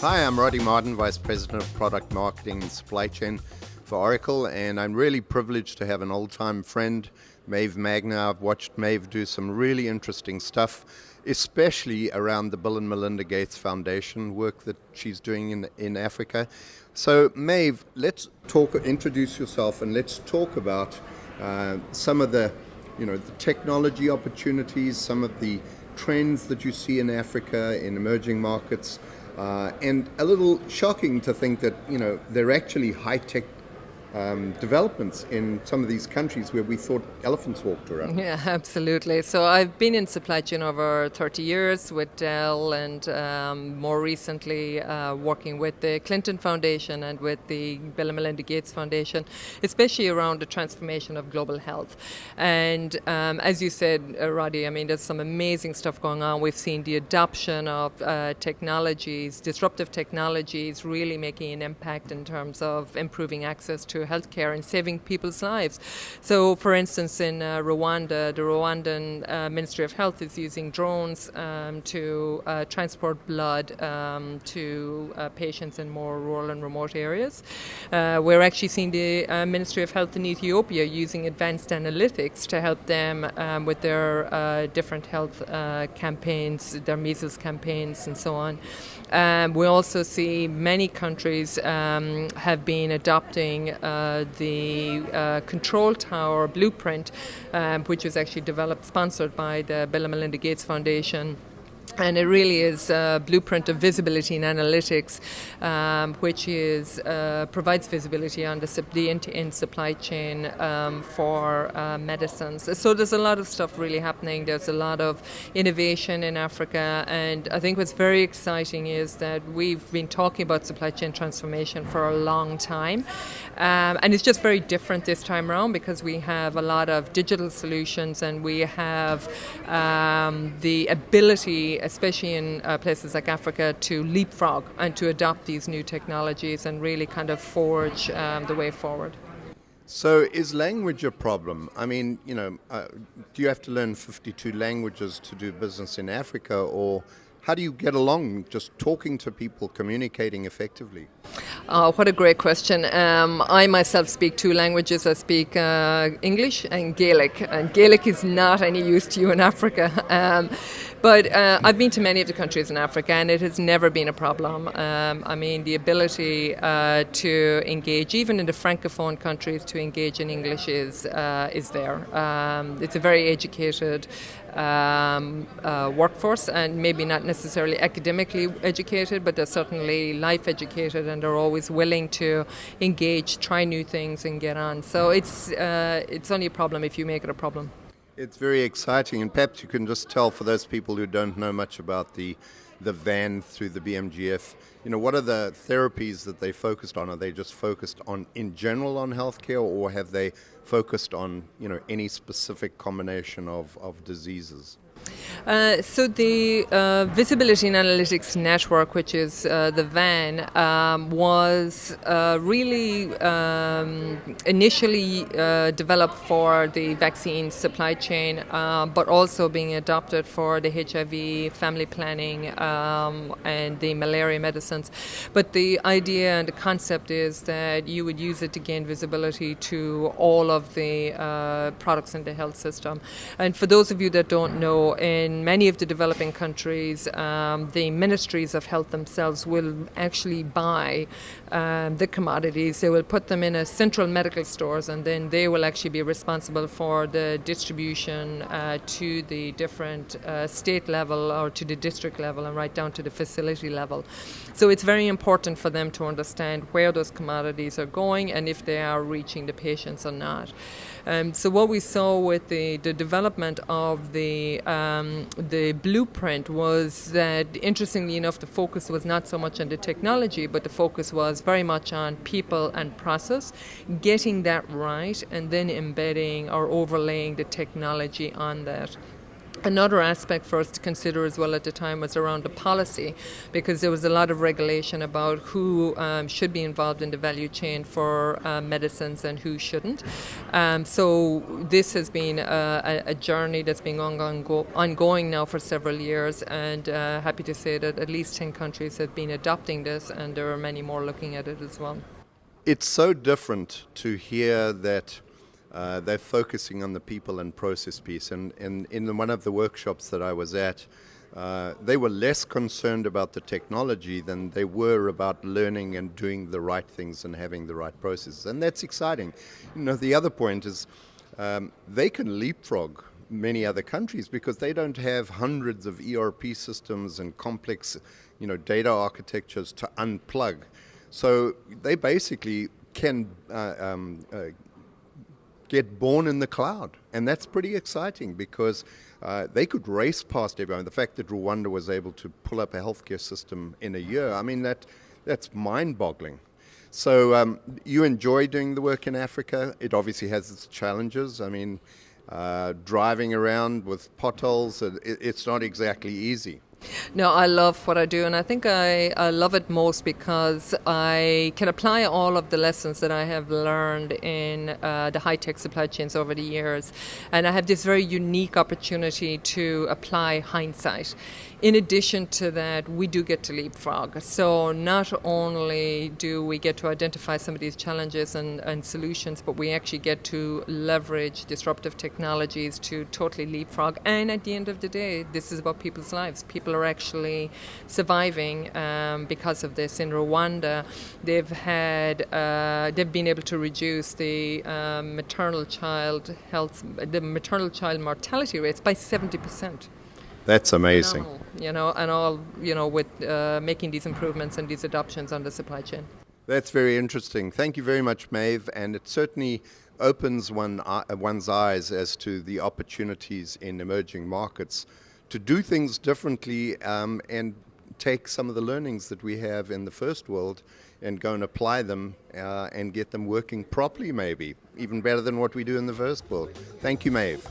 Hi, I'm Roddy Martin, Vice President of Product Marketing and Supply Chain for Oracle, and I'm really privileged to have an old-time friend, Maeve Magner. I've watched Maeve do some really interesting stuff, especially around the Bill and Melinda Gates Foundation work that she's doing in Africa. So Maeve, let's introduce yourself, and let's talk about some of the technology opportunities, some of the trends that you see in Africa, in emerging markets, and a little shocking to think that they're actually high-tech developments in some of these countries where we thought elephants walked around. Yeah, absolutely. So I've been in supply chain over 30 years with Dell, and more recently working with the Clinton Foundation and with the Bill and Melinda Gates Foundation, especially around the transformation of global health. And as you said, Roddy, I mean, there's some amazing stuff going on. We've seen the adoption of technologies, disruptive technologies, really making an impact in terms of improving access to healthcare and saving people's lives. So, for instance, in Rwanda, the Rwandan Ministry of Health is using drones to transport blood to patients in more rural and remote areas. We're actually seeing the Ministry of Health in Ethiopia using advanced analytics to help them with their different health campaigns, their measles campaigns, and so on. We also see many countries have been adopting the Control Tower blueprint, which was actually sponsored by the Bill and Melinda Gates Foundation. And it really is a blueprint of visibility and analytics, which provides visibility on the end-to-end supply chain for medicines. So there's a lot of stuff really happening. There's a lot of innovation in Africa, and I think what's very exciting is that we've been talking about supply chain transformation for a long time, and it's just very different this time around because we have a lot of digital solutions, and we have the ability, especially in places like Africa, to leapfrog and to adopt these new technologies and really kind of forge the way forward. So is language a problem? I mean, do you have to learn 52 languages to do business in Africa, or how do you get along just talking to people, communicating effectively? What a great question. I myself speak two languages. I speak English and Gaelic. And Gaelic is not any use to you in Africa. But I've been to many of the countries in Africa, and it has never been a problem. I mean, the ability to engage, even in the Francophone countries, to engage in English is there. It's a very educated workforce, and maybe not necessarily academically educated, but they're certainly life educated, and they're always willing to engage, try new things, and get on. So it's only a problem if you make it a problem. It's very exciting, and perhaps you can just tell for those people who don't know much about the van through the BMGF, what are the therapies that they focused on? Are they just focused on, in general, on healthcare, or have they focused on, any specific combination of diseases? So the Visibility and Analytics Network, which is the VAN, was really initially developed for the vaccine supply chain, but also being adopted for the HIV, family planning, and the malaria medicines. But the idea and the concept is that you would use it to gain visibility to all of the products in the health system. And for those of you that don't know, in many of the developing countries, the ministries of health themselves will actually buy the commodities. They will put them in a central medical stores, and then they will actually be responsible for the distribution to the different state level or to the district level and right down to the facility level. So it's very important for them to understand where those commodities are going and if they are reaching the patients or not. So what we saw with the development of the blueprint was that, interestingly enough, the focus was not so much on the technology, but the focus was very much on people and process, getting that right, and then embedding or overlaying the technology on that. Another aspect for us to consider as well at the time was around the policy, because there was a lot of regulation about who should be involved in the value chain for medicines and who shouldn't. So this has been a journey that's been ongoing now for several years, and happy to say that at least 10 countries have been adopting this, and there are many more looking at it as well. It's so different to hear that they're focusing on the people and process piece. And in one of the workshops that I was at, they were less concerned about the technology than they were about learning and doing the right things and having the right processes. And that's exciting. The other point is they can leapfrog many other countries because they don't have hundreds of ERP systems and complex, data architectures to unplug. So they basically can get born in the cloud, and that's pretty exciting because they could race past everyone. The fact that Rwanda was able to pull up a healthcare system in a year, I mean, that's mind-boggling. So you enjoy doing the work in Africa. It obviously has its challenges. I mean, driving around with potholes, it's not exactly easy. No, I love what I do, and I think I love it most because I can apply all of the lessons that I have learned in the high-tech supply chains over the years, and I have this very unique opportunity to apply hindsight. In addition to that, we do get to leapfrog. So not only do we get to identify some of these challenges and solutions, but we actually get to leverage disruptive technologies to totally leapfrog. And at the end of the day, this is about people's lives. People are actually surviving because of this. In Rwanda, they've been able to reduce the maternal child mortality rates by 70%. That's amazing. Phenomenal, and all, with making these improvements and these adoptions on the supply chain. That's very interesting. Thank you very much, Maeve, and it certainly opens one's eyes as to the opportunities in emerging markets to do things differently and take some of the learnings that we have in the first world and go and apply them and get them working properly, maybe even better than what we do in the first world. Thank you, Maeve.